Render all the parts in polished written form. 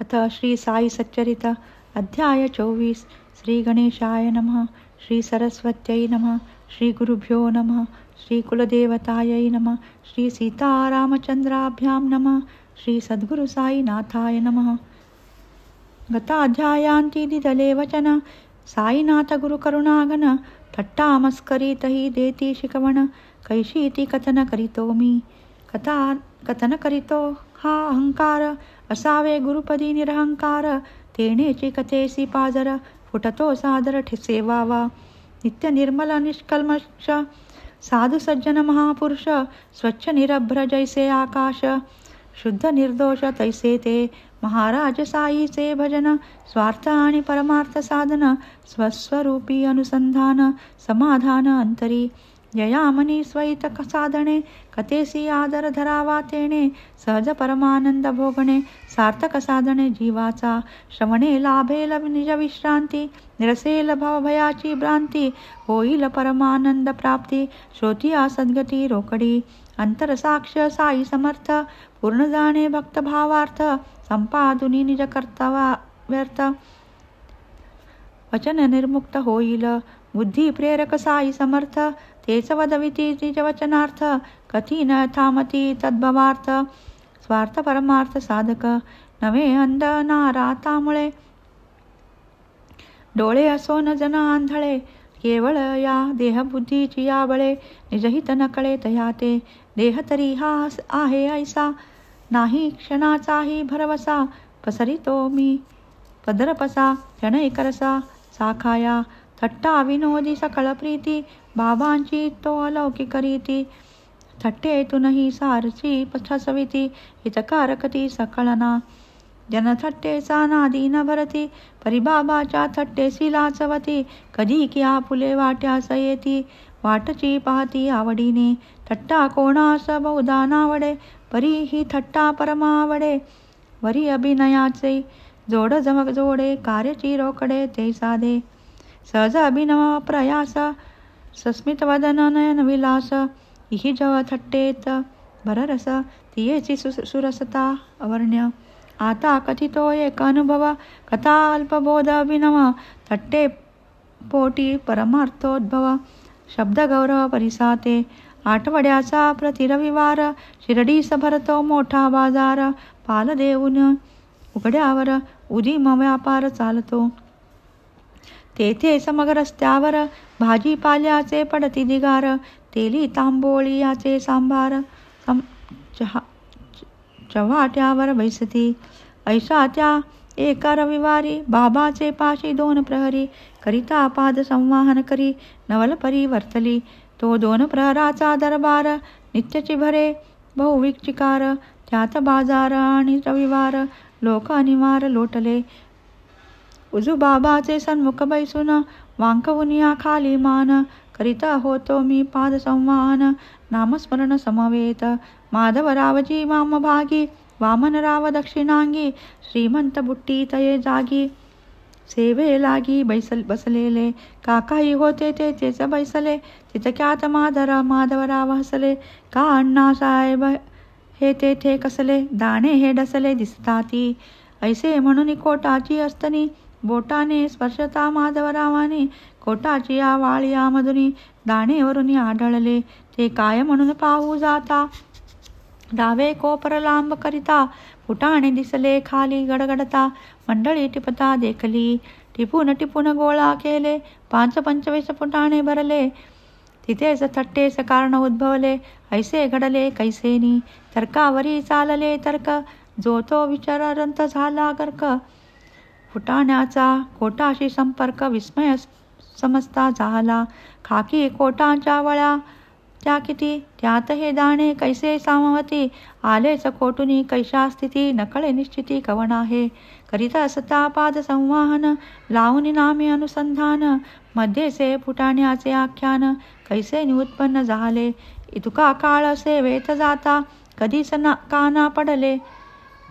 अथ श्री साई सच्चरित अध्याय 24. श्री गणेशाय नमः. श्री सरस्वत्यै नमः. श्री गुरुभ्यो नमः. श्री कुलदेवतायै नमः. श्री सीतारामचंद्राभ्यां नमः. श्री सद्गुरु साईनाथाय नमः. गताध्यायांतिदिदले वचन साईनाथ गुरुकरुणागण थट्टामस्करीतहि देती शिकवण कैशीति कथन करीतो मी. कथन करीतो हा अहंकार असावे गुरुपदी निरहंकार. तेणेची कथेसी पाजर फुटतो सादर सेवावा. नित्य निर्मल निष्कल्मष साधु सज्जन महापुरुष स्वच्छ निरभ्र जैसे आकाश. शुद्ध निर्दोष तैसे ते महाराज साईचे भजन. स्वार्थ आणि परमार्थ साधन स्वस्वरूपी अनुसंधान समाधान अंतरी. जयामनी स्वैत साधणे कथेसी आदर धरावा तेणे. सहज परमानंद भोगणे सार्थक साधणे जीवाचा. श्रवणे लाभेल निज विश्रांती निरसेल भवभयाची भ्रांती. होईल परमानंद प्राप्ती श्रोतिया सद्गती रोकडी. अंतरसाक्ष साई समर्थ पूर्ण जाणे भक्त भावार्थ. संपादुनी निज कर्तवा व्यर्थ वचन निर्मुक्त होईल. बुद्धी प्रेरक साई समर्थ तेच वदविती निज वचनार्थ. कथी न थांबती तद्भवार्थ स्वार्थ परमार्थ साधक नवे अंध नारातामुळे. डोळे असो न जन आंधळे केवळ या देहबुद्धीची याबळे. निजहित न कळे तया ते देह तरी हा आहे ऐसा. नाही क्षणाचाही भरवसा पसरितो मी पदरपसा. क्षणैक रसा साखाया थट्टा विनोदी सकळ प्रीती. बाबांची तो अलौकिक रीती थट्टेतूनही सारची पठसविती. हितकारकती सकळना जनथट्टेचा नादी न भरती. परिबाबाच्या थट्टेसी लाचवती. कधी की आपुले वाट्यास येती वाटची पाहती आवडीने. थट्टा कोणास बहुधा नावडे परी ही थट्टा परमावडे. वरी अभिनयाचे जोड जमक जोडे कार्यची रोकडे ते साधे. सहज अभिनव प्रयास सस्मित वदन नयन विलास. इहि जव थट्टेत भररस तियेची सुरसता अवर्ण्य. आता कथितो एक अनुभव कथा अल्पबोध अभिनव. थट्टे पोटी परमार्थोद्भव शब्द गौरव परिसाते. आठवड्याचा प्रतिरविवार शिर्डीस भरतो मोठा बाजार. पाल देऊन उघड्यावर उदीम व्यापार चालतो. तेथे समग्र रस्त्यावर भाजीपाल्याचे पडती दिगार. तेली तांबोळी याचे सांबार चव्हाट्यावर बैसती. ऐसा त्या एका रविवारी बाबाचे पाशी 2 प्रहरी करिता पाद संवाहन करी नवल परी वर्तली. तो 2 प्रहराचा दरबार नित्यची भरे बहुविचिकार. त्यात बाजार आणि रविवार लोक अनिवार लोटले. उजू बाबाचे सन्मुख बैसून वांकवुनिया खाली मान. करीता होतो मी पाद संवाहन नामस्मरण समवेत. माधवरावजी वामभागी वामनराव दक्षिणांगी. श्रीमंत बुट्टी तये जागी सेवे लागी बसलेले. काकाही होते तेच बैसले. तितक्यात माधवराव हसले. का अण्णासाहेब हे तेथे कसले दाणे हे डसले दिसताती. ऐसे म्हणून कोटाची असतनी बोटाने स्पर्शता माधवरावाने. कोटाची आवाळ्या मधुनी दाणेवरून आढळले. ते काय म्हणून पाहू जाता डावे कोपर लांब करिता. फुटाणे दिसले खाली गडगडता. मंडळी टिपता देखली. टिपून गोळा केले 5-25 फुटाणे भरले. तिथेच थट्टेस कारण उद्भवले. ऐसे घडले कैसेनी तर्कावरी चालले तर्क. जो तो विचारांत झाला गर्क. फुटाण्याचा कोटाशी संपर्क विस्मय समजता झाला. खाकी कोटांच्या वळ्या त्या किती त्यात हे दाणे कैसे सामवती. आलेच कोटुनी कैशा स्थिती नकळे निश्चिती कवण आहे. करीत असता पाद संवाहन लावून नामे अनुसंधान. मध्येचे फुटाण्याचे आख्यान कैसे उत्पन्न झाले. इतका काळ सेवेत जाता कधीच काना पडले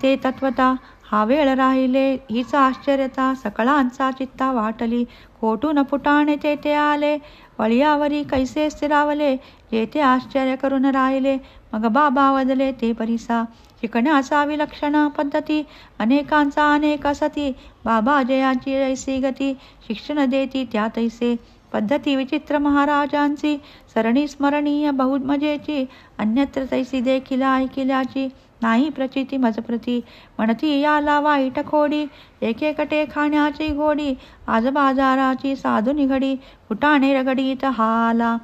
ते तत्वता. हा वेळ राहिले हीच आश्चर्यता सकळांचा चित्ता वाटली. कोठून फुटाणे तेथे आले वळियावरी कैसे स्थिरावले. जेथे आश्चर्य करून राहिले मग बाबा वदले ते परिसा. शिकण्याचा विलक्षण पद्धती अनेकांचा अनेक असती. बाबा जयाची ऐसी गती शिक्षण देती त्या तैसे. पद्धती विचित्र महाराजांची सरणी स्मरणीय बहुमजेची. अन्यत्र तैसी देखील ऐकिल्याची नाही प्रचिती मजप्रती. म्हणती याला वाईट खोडी एकेकटे खाण्याची गोडी. आज बाजाराची साधू निघडी फुटाणे रगडीत हाला.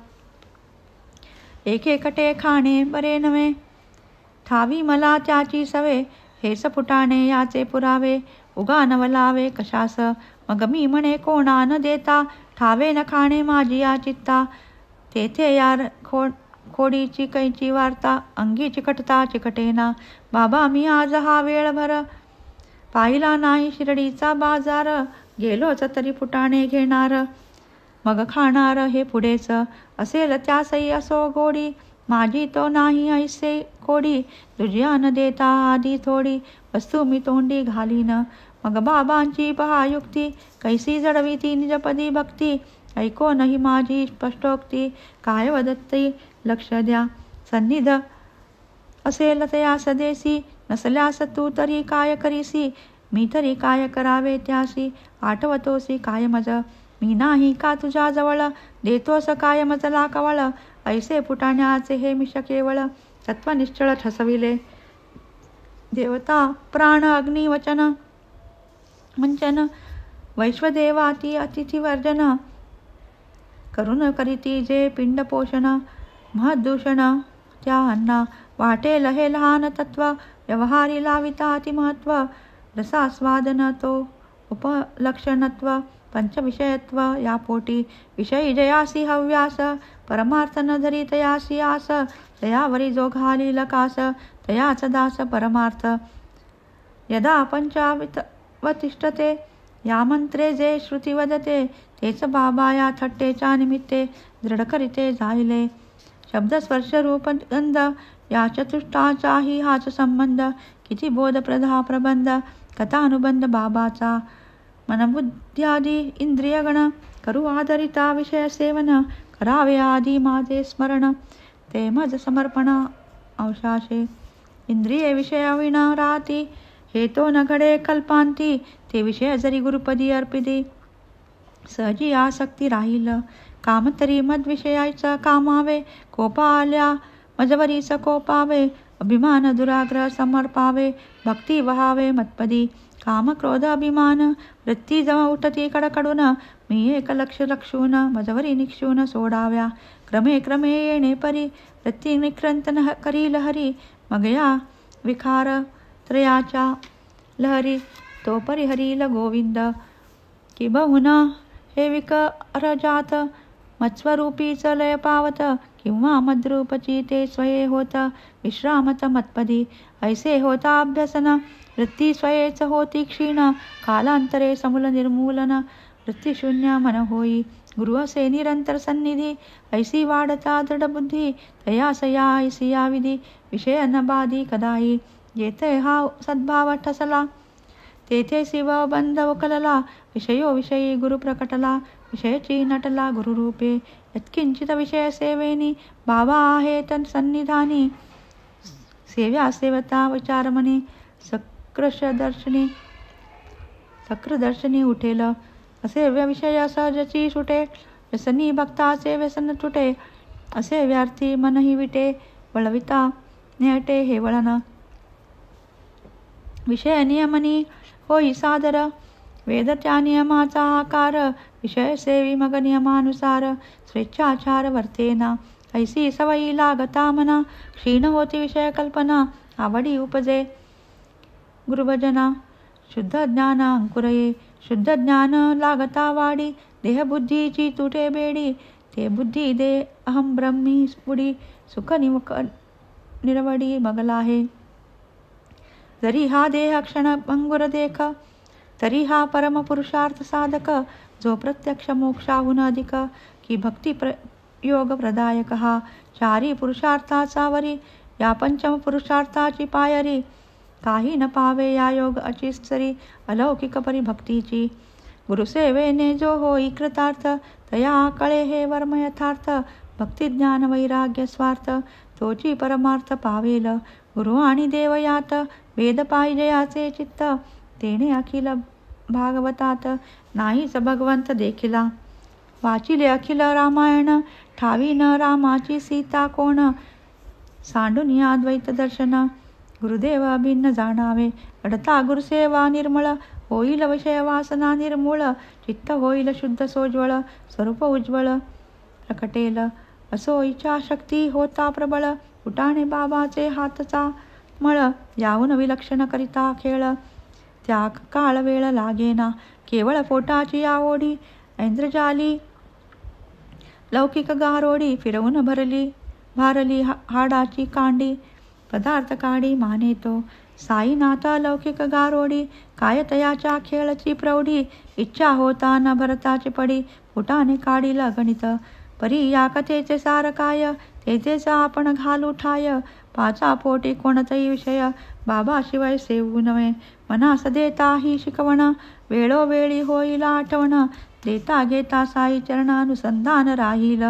एकेकटे खाणे बरे नव्हे ठावी मला त्याची सवे. हेच फुटाणे याचे पुरावे उगा नवलावे कशास. मग मी म्हणे कोणा न देता ठावे न खाणे माझी या चित्ता. तेथे यार खोडीची कैची वार्ता अंगी चिकटता चिकटेना. बाबा मी आज हा वेळभर पाहिला नाही शिर्डीचा बाजार. गेलोच तरी फुटाणे घेणार मग खाणार हे पुढेच. असेल त्यासही असो गोडी माझी तो नाही ऐसे कोडी. तुझ्या न देता आधी थोडी वस्तू मी तोंडी घालीन. मग बाबांची पहा युक्ती कैसी जडविती निजपदी भक्ती. ऐको नाही माझी स्पष्टोक्ती काय वदती लक्ष द्या. सन्निध असेल तयास देसी नसल्यास तू तरी काय करीसी. मी तरी काय करावे त्यासी आठवतोसी काय मज. मी नाही का तुझ्या जवळ देतोस काय मजला कवळ. ऐसे फुटाण्याचे हे मिश केवळ सत्वनिश्चळ ठसविले. देवता प्राण अग्नी वचन वंचन वैश्वदेवाती अतिथिवर्जन. करून करीती जे पिंड पोषण महदूषण त्या अन्ना. वाटेल हे लहान तत्व व्यवहारी लाविता अतिमहत्व. रसास्वादन तो उपलक्षणत्व पंचविषयत्व या पोटी. विषयी जयासी हव्यास परमार्थ न धरी तयासी आस. तयावरी जो घाली लकास तयाच दास परमार्थ. यदा पंचावतिष्ठते या मंत्रे जे श्रुती वदते. तेच बाबा या थट्टेच्या निमित्ते दृढ करीते जाहिले. शब्द स्पर्श रूप गंध या चतुष्टाचाही हाच संबंध. किती बोधप्रधा प्रबंध कथानुबंध बाबाचा. मनबुद्ध्यादी इंद्रियगण करू आदरिता विषय सेवन. करावे आधी माझे स्मरण ते मज समर्पण अंशाशे. इंद्रिये विषय विना राहती हे तो न घडे कल्पांती. ते विषय जरी गुरुपदी अर्पिती सहजी आसक्ती राहील. काम तरी मदविषयाचा कामावे. कोपा आल्या मजवरीच कोपावे. अभिमान दुराग्रह समर्पावे. भक्ती वहावे मतपदी. काम क्रोध अभिमान वृत्ती जमा उठती कडकडून. मी एक लक्ष लक्षून मजवरी निक्षून सोडाव्या. क्रमे क्रमे येणे परी वृत्ती निक्रंत करी लहरी. मग या विकार त्रयाच्या लहरी तो परिहरील गोविंद. कि बहुना हे विकार जात मत्स्वरूपीच लय पावत. किंवा मद्रूपची ते स्वये होत विश्रामत मतपदी. ऐसे होता अभ्यसन वृत्ती स्वयेच होती क्षीण. कालांतरे समूल निर्मूलन वृत्तीशून्य मन होई. गुरु असे निरंतर सन्निधी ऐसी वाढता दृढ बुद्धी. तयासया ऐसी या विधी विषय न बाधी कदाही. येथे हा सद्भाव ठसला तेथे शिव बंध उकलला. विषयो विषयी गुरु प्रकटला विषयची नटला गुरुरूपे. यत्किंचित विषय सेवेनी बाबा आहेत सन्निधानी. सेव्या सेवता विचारमनी सक्रदर्शनी उठेल. असे विषय सहजची सुटे व्यसनी भक्ताचे व्यसन तुटे. असे व्यार्थी मनही विटे वळविता नेटे हे वळण. विषय नियमनी होई सादर वेद त्या नियमाचा आकार. विषय सेवी मग नियमानुसार स्वेच्छाचार वर्तेना. ऐसी सवयी लागता मना क्षीण होती विषय कल्पना. आवडी उपजे गुरुभजना शुद्ध ज्ञान अंकुरये. शुद्ध ज्ञान लागता वाडी देहबुद्धीची तुटे बेडी. ते बुद्धी दे अहम ब्रह्मी बुडी सुख निरवडी मगला है. जरी हा देह क्षण भंगुर देख तरी हा परम पुरुषार्थ साधक. जो प्रत्यक्ष मोक्षाहून अधिक की भक्ती योग प्रदायक हा. चारी पुरुषार्थाचा वरी या पंचम पुरुषार्थाची पायरी. काही न पावे या योग अचिस्तरी अलौकिक परिभक्तीची. गुरुसेवेने जो होई कृतार्थ तया कळे हे वर्म यथार्थ. भक्ती ज्ञान वैराग्य स्वार्थ तोची परमार्थ पावेल. गुरु आणि देव यात वेद पाहिजे याचे चित्त. तेने अखिल भागवतात नाहीच भगवंत देखिला. वाचिले अखिल रामायण ठावी न रामाची सीता कोण. सांडून अद्वैत दर्शन गुरुदेव अभिन्न जाणावे. अडता गुरुसेवा निर्मळ होईल विषय वासना निर्मूळ. चित्त होईल शुद्ध सोज्वळ स्वरूप उज्ज्वल प्रकटेल. असो इच्छाशक्ती होता प्रबळ. फुटाणे बाबाचे हातचा मळ. याहून विलक्षण करिता खेळ त्या काळ वेळ लागेना. केवळ पोटाची आवडी ऐंद्रजाली लौकिक गारोडी. फिरवून भारली हाडाची कांडी. पदार्थ काढी माने तो साईनाथा लौकिक गारोडी. काय तयाच्या खेळची प्रौढी. इच्छा होता न भरताची पडी. फुटाने काढील गणित परी या कथेचे सार काय. तेथेच आपण घालू ठाय. पाचा पोटी कोणताही विषय बाबाशिवाय सेवू नये. मनास देता ही शिकवण वेळोवेळी होईल आठवण. देता घेता साई चरणानुसंधान राहील.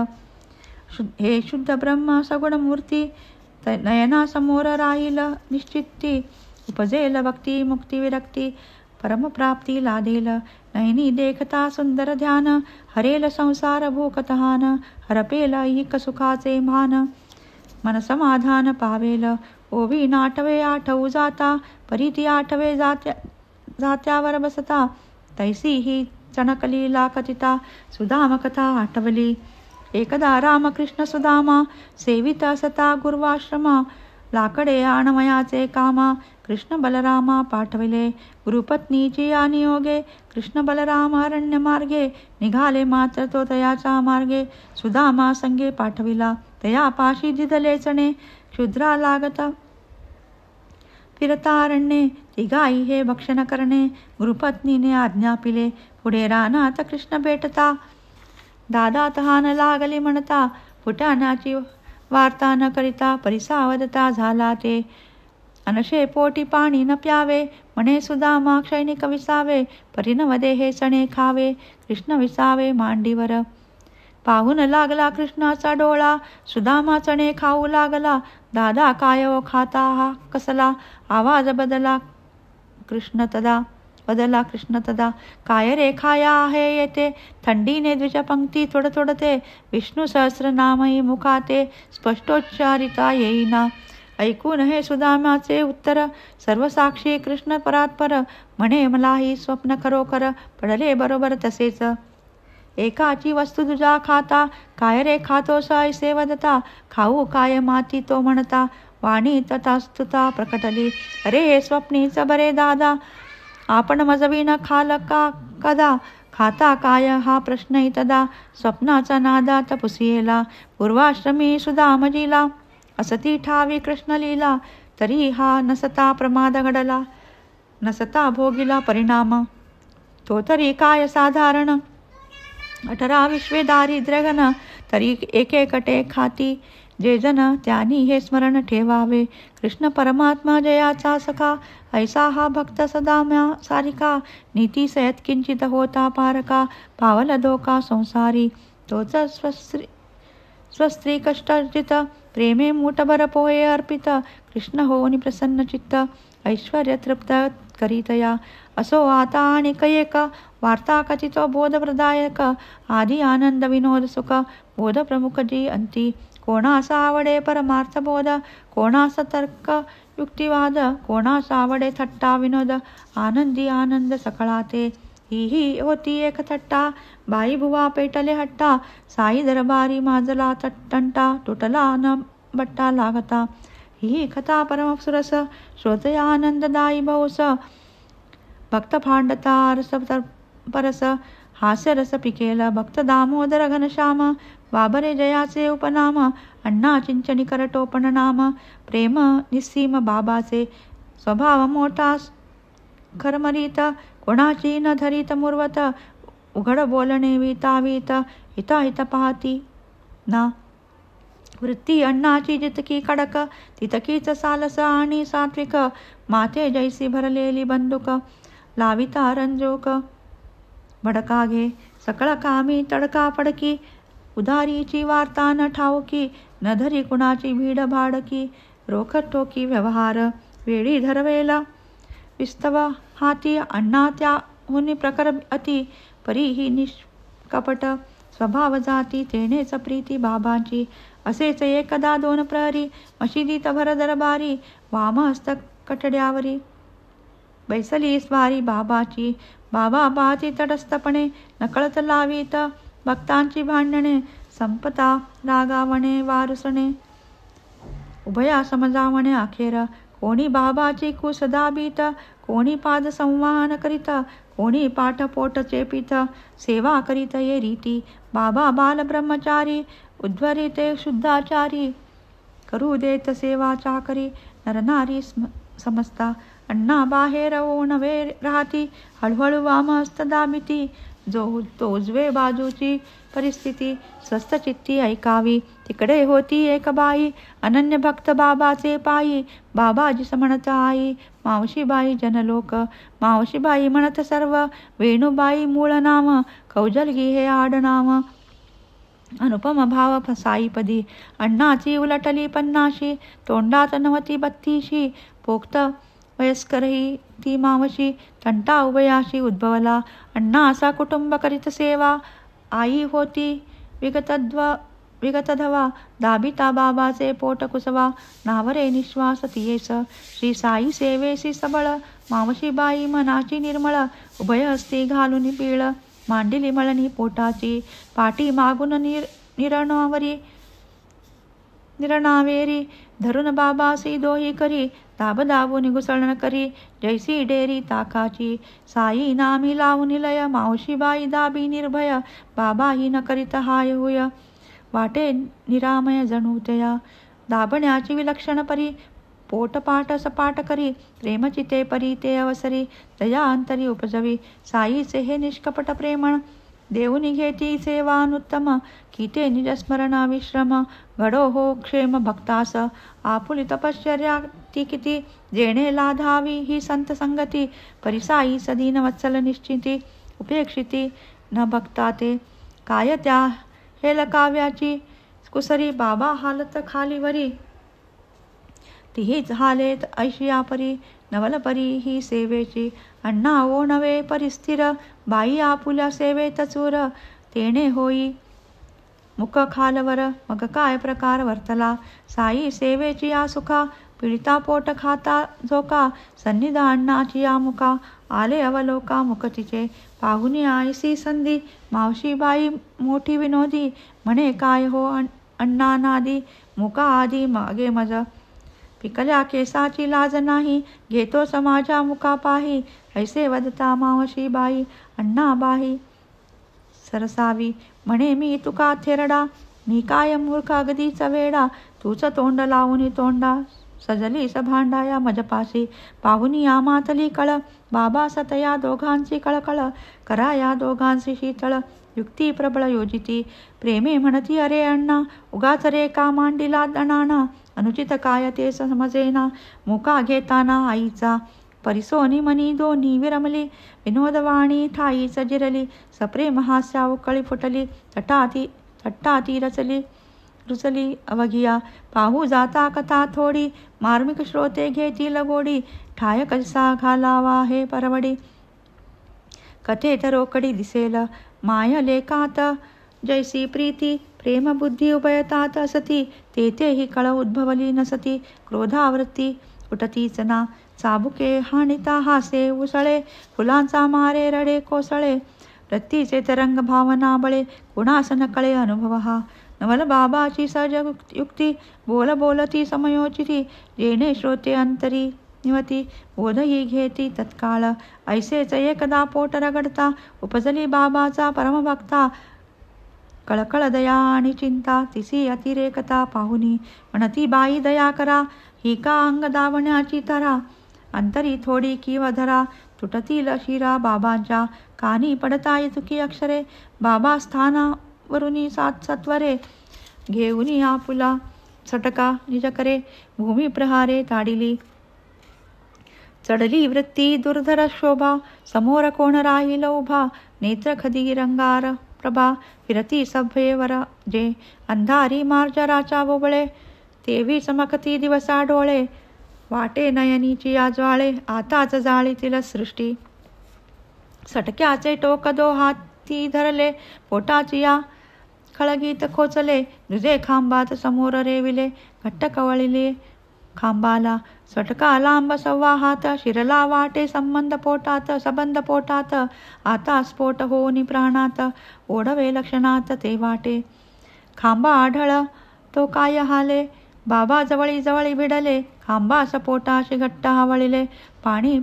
हे शुद्ध ब्रह्म सगुण मूर्ती नयनासमोर राहील निश्चित्ती. उपजेल भक्ती मुक्ती विरक्ती परमप्राप्ती लादेल. नयनी देखता सुंदर ध्यान हरेल संसार भूकतहान. हरपेल ऐहिक सुखाचे भान मन समाधान पावेल. ओवी नाटवे आठवू जाता परीती आठवे जात्यावर बसता. तैसी ही चणकलीला कथिता सुदाम कथा आठवली. एकदा रामकृष्ण सुदामा सेवित असता गुरुवाश्रमा. लाकडे आणवयाचे कामा कृष्ण बलरामा पाठविले. गुरुपत्नीची नियोगे कृष्ण बलराम अरण्य मार्गे. निघाले मात्र तो तयाचा मार्गे. सुदामा संगे पाठविला तया पाशी दिदले चणे. क्षुद्रा लागत फिरतारण्ये तिघाई हे भक्षण करणे. गुरुपत्नीने आज्ञापिले पुढे रानात कृष्ण भेटता. दादा तहान लागली म्हणता फुटाण्याची वार्ता न करिता. परिसावदता झाला ते अनशे पोटी पाणी न प्यावे. म्हणे सुदामा क्षैनिक विसावे. परिणवदे हे चणे खावे. कृष्ण विसावे मांडीवर. पाहून लागला कृष्णाचा डोळा. सुदामा चणे खाऊ लागला. दादा काय ओ खाता हा कसला. आवाज बदला कृष्ण तदा. काय रे खाया आहे येते. थंडीने द्विजपंक्ती थोडते. विष्णू सहस्रनामही मुखाते स्पष्टोच्चारिता येईना. ऐकून हे सुदामाचे उत्तर सर्वसाक्षी कृष्ण परात्पर. म्हणे मलाही स्वप्न खरोखर पडले बरोबर तसेच. एकाची वस्तू तुझा खाता. काय रे खातोस ऐसे वदता. खाऊ काय माती तो म्हणता. वाणी तथास्तुता प्रकटली. अरे हे स्वप्नीच बरे दादा. आपण मजवीन खाल का कदा. खाता काय हा प्रश्नही तदा. स्वप्नाचा नादात पुसियेला. पूर्वाश्रमी सुदामजीला असती ठावी कृष्णलीला. तरी हा नसता प्रमाद घडला. नसता भोगिला परिणाम. तो तरी काय साधारण 18 विश्वे दारिद्र्यघन. तरी एकेकटे खाती जे जन त्यांनी हे स्मरण ठेवावे. कृष्ण परमात्मा जयाचा सखा. ऐसा हा भक्त सदाम्या सारिका. नीती सयत किंचित होता पारका. पावल धोका संसारी. तोच स्वस्त्री कष्टार्जित. प्रेमे मूठभर पोहे अर्पित. कृष्ण होनी प्रसन्न चित्त. ऐश्वर्य तृप्त करीतया. असो आता आणि एक वार्ता कथितो बोधप्रदायक. आदी आनंद विनोद सुख. बोध प्रमुख जी अंती. कोणास आवडे परमार्थ बोध. कोणास तर्क युक्तिवाद. कोणास आवडे थट्टा विनोद. आनंदी आनंद सकळाते. ही होती एक थट्टा. बाई भुवा पेटले हट्टा. साई दरबारी माजला तंटा. तुटला न बट्टा लागता. ही कथा परमसुरस. श्रोतया आनंददायी बहुस. भक्त फांडता रस परस. हास्यरस पिकेल भक्त दामोदर घनश्याम. बाबरे जयाचे उपनाम. अण्णा चिंचणी करटोपण नाम. प्रेम निस्सीम बाबाचे. स्वभाव मोठा खरमरीत. कोणाची न धरीत मुरवत. उघड बोलणे वितावीत. हिताहित पाहती ना. वृत्ती अन्नाची जितकी कडक तितकीच सालस आणि सात्विक. माथे जैसी भरलेली बंदूक लाविता रंजोक. भडका घे सकळ कामी तडका फडकी. उदारीची वार्ता न ठाऊकी. न धरी कुणाची भीड भाडकी. रोखत ठोकी व्यवहार वेळी धरवेला. विस्तव हाती अण्णा त्याहुनी प्रकर अति. परीही निष्कपट स्वभाव जाती. तेनेच प्रीती बाबांची. असेच एकदा 2 प्रहरी मशिदीत भर दरबारी. वामहस्त कटड्यावरी बैसली स्वारी बाबाची. बाबा पाहती तटस्थपणे नकळत लावीत भक्तांची भांडणे. संपता रागावणे वारुसणे उभया समजावणे अखेर. कोणी बाबाची कुस दाबीत. कोणी पाद संवाहन करीत. कोणी पाठपोट चेपित. सेवा करीत ये रीती. बाबा बाल ब्रह्मचारी उद्वरिते शुद्धाचारी. करू देत सेवा चाकरी नरनारी समजता. अण्णा बाहेर ओणवे राहती. हळूहळू वामहस्त दाबिती. जो उजवे बाजूची परिस्थिती स्वस्थ चित्ती ऐकावी. तिकडे होती एक बाई अनन्य भक्त बाबाचे पायी. बाबाजी म्हणत आई मावशीबाई जनलोक. मावशीबाई म्हणत सर्व. वेणुबाई मूळ नाम. कौजलगी हे आडनाव. अनुपम भाव साईपदी. अण्णाची उलटली 50. तोंडात 90-32. पोक्त वयस्करही ती मावशी. तंटा उभयाशी उद्भवला. अण्णा असा कुटुंब करीत सेवा. आई होती विगतधवा. दाबिता बाबाचे पोट कुसवा. नावरे निश्वास तियेस. श्री साई सेवेसी सबळ. मावशीबाई मनाची निर्मळ. उभय हस्ती घालून पीळ. मांडिली मळणी पोटाची. पाठी मागून निरणावेरी धरून बाबासी दोही करी. दाबून घुसळण करी जैसी डेरी ताकाची. साई नामी लावून लय. मावशीबाई दाबी निर्भय. बाबाही न करीत हाय होय. वाटे निरामय जणू तया. दाबण्याची विलक्षण परी. पोटपाठ सपाट करी. प्रेमचिते परी ते अवसरी. दया अंतरी उपजवी. साईचे हे निष्कपट प्रेमण. देऊनी घेती सेवानुत्तम. किते निजस्मरण विश्रम. घडो हो क्षेम भक्तास. आपुली तपश्चर्या ती किती. जेणे लाधावी ही संत संगती. परिसाई सदीन वत्सल निश्चिती. उपेक्षिती न बघता ते. काय त्या हेलकाव्याची कुसरी. बाबा हालत खालीवरी. तीच हालेत ऐशियापरी. नवलपरी ही सेवेची. अण्णा ओ नवे परिस्थिर. बाई आपुल्या सेवेत चूर. तेणे होई मुख खालवर. मग काय प्रकार वर्तला. साई सेवेची या सुखा. पीडिता पोट खाता झोका. सन्निधा अण्णाची या मुका. आले अवलोका मुख तिचे. पाहुनी आयसी संधी. मावशीबाई मोठी विनोदी. म्हणे काय हो अण्णा नादी. मुका आधी मागे मज. पिकल्या केसाची लाज नाही. घेतो समाजा मुका पाही. ऐसे वदता मावशीबाई अण्णा बाई सरसावी. म्हणे मी तुका थेरडा. मी काय मूर्ख अगदीच वेडा. तूच तोंड लावून तोंडा. सजली सभांडाया मजपाशी. पाहुनी आमातली कळ. बाबा सतया दोघांची कळकळ. करा या दोघांची शीतळ. युक्ती प्रबळ योजिती. प्रेमे म्हणती अरे अण्णा. उगाच रे का मांडिला दणाणा. अनुचित काय ते समजेना. मुका घेताना आईचा. परिसोनी मनी दोन्ही विरमली. विनोदवाणी ठाईच जिरली. सप्रेम हास्या उकळी फुटली. थट्टाती रुचली अवघिया. पाहू जाता कथा थोडी. मार्मिक श्रोते घेतील गोडी. ठाय कसा घालावा हे परवडी. कथेत रोकडी दिसेल. माय लेखात जैसी प्रीती. प्रेम बुद्धी उभयतात असती. तेथेही कळ उद्भवली नसती. क्रोधावृत्ती उठतीच ना. चाबुके हाणिता हासे उसळे. फुलांचा मारे रडे कोसळे. वृत्तीचे तरंग भावना बळे. कुणास न कळे अनुभव हा. नवल बाबाची सहज युक्ती. बोलती समयोचिती. जेणे श्रोते अंतरी निवती. बोधही घेती तत्काळ. ऐसेच एकदा पोट रगडता. उपजली बाबाचा परमभक्ता. कळकळ दया आणि चिंता. तिसी अतिरेकता पाहुनी. म्हणती बाई दया करा. ही का अंग दावण्याची तरा. अंतरी थोडी किंवा धरा. तुटतील शिरा बाबांच्या. कानी पडता चुकी अक्षरे. बाबा स्थानावरुनी सत्वरे. घेऊनी आपुला सटका निज करे भूमी प्रहारे ताडिली. चढली वृत्ती दुर्धर शोभा समोर कोण राहील उभा. नेत्र खदी रंगार प्रभा फिरती सभ्येवर जे. अंधारी मार्जराच्या बोबळे तेवी चमकती दिवसा डोळे. वाटे नयनीची आज्वाळे आताच जाळीतील सृष्टी. सटक्याचे टोक दो हाती धरले पोटाची या खळगीत खोचले. दुजे खांबात समोर रेविले घट्ट कवळिले खांबाला. सटका लांब सव्वा हात शिरला वाटे संबंध पोटात. आता स्फोट होनी प्राणात ओढवे लक्षणात ते वाटे. खांबा आढळ तो काय हाले बाबा जवळी भिडले. खांबास पोटाशी घट्ट हावळिले पाणी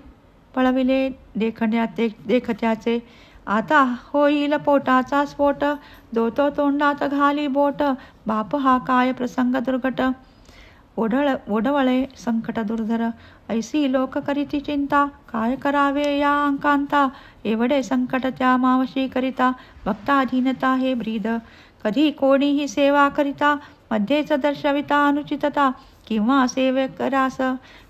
पळविले देखत्याचे. आता होईल पोटाचा स्फोट दोतो तोंडात घाली बोट. बाप हा काय प्रसंग दुर्घट ओढवळे संकट दुर्धर. ऐसी लोक करीती चिंता काय करावे या अंकांता. एवढे संकट त्या मावशी करिता भक्ताधीनता हे ब्रीद. कधी कोणीही सेवा करिता मध्येच दर्शविता अनुचितता. किंवा सेवकरास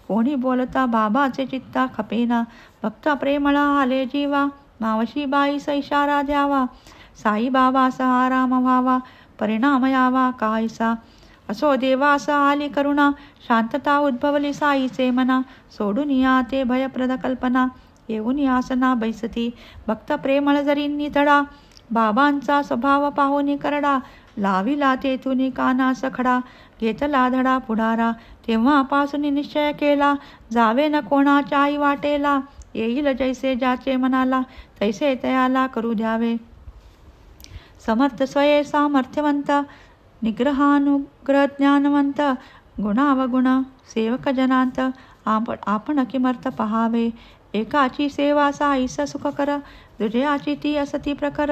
कोणी बोलता बाबाचे चित्ता खपेना. भक्त प्रेमळा आले जीवा मावशी बाईस इशारा द्यावा. साई बाबास आराम व्हावा परिणाम यावा कायसा. असो देवास आली करुणा शांतता उद्भवली साईचे मना. सोडून या ते भयप्रद कल्पना येऊन आसना बैसती. भक्त प्रेमळ जरी नितडा बाबांचा स्वभाव पाहुनी करडा. लाविला तेथुनी कानास खडा घेतला धडा पुढारा. तेव्हापासून निश्चय केला जावे न कोणाच्याही वाटेला. येईल जैसे ज्याचे मनाला तैसे तयाला करू द्यावे. समर्थ स्वये सामर्थ्यवंत निग्रहानुग्रह ज्ञानवंत. गुणावगुण सेवक जनांत आपण किमर्थ पहावे. एकाची सेवा साईस सुखकर दुजयाची ती असती प्रकर.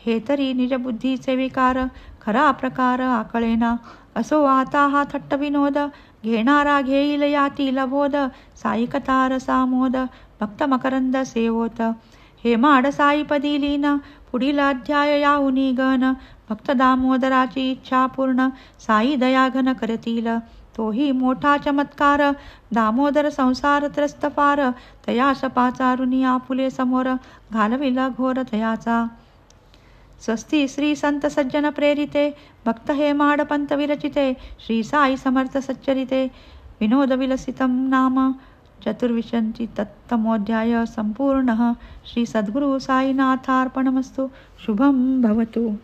हे तरी निज बुद्धीचे विकार खरा प्रकार आकळेना. असो आता हा थट्ट विनोद घेणारा घेईल यातील बोध. साई कथा रसामोद भक्त मकरंद सेवोत. हे माड साईपदी लीन पुढील अध्याय याहुनी गण. भक्त दामोदराची इच्छा पूर्ण साई दयाघन करतील. तोही मोठा चमत्कार दामोदर संसार त्रस्त फार. तयास पाचारुनी आपुले समोर घालविला घोर तयाचा. स्वस्ती श्री संत सज्जन प्रेरिते भक्त हे माड पंत विरचिते. श्री साई समर्थ सच्चरिते विनोद विलसितं नाम चतुर्विंशतितमोऽध्याय संपूर्णः. श्री सद्गुरु साईनाथार्पणमस्तु. शुभं भवतु.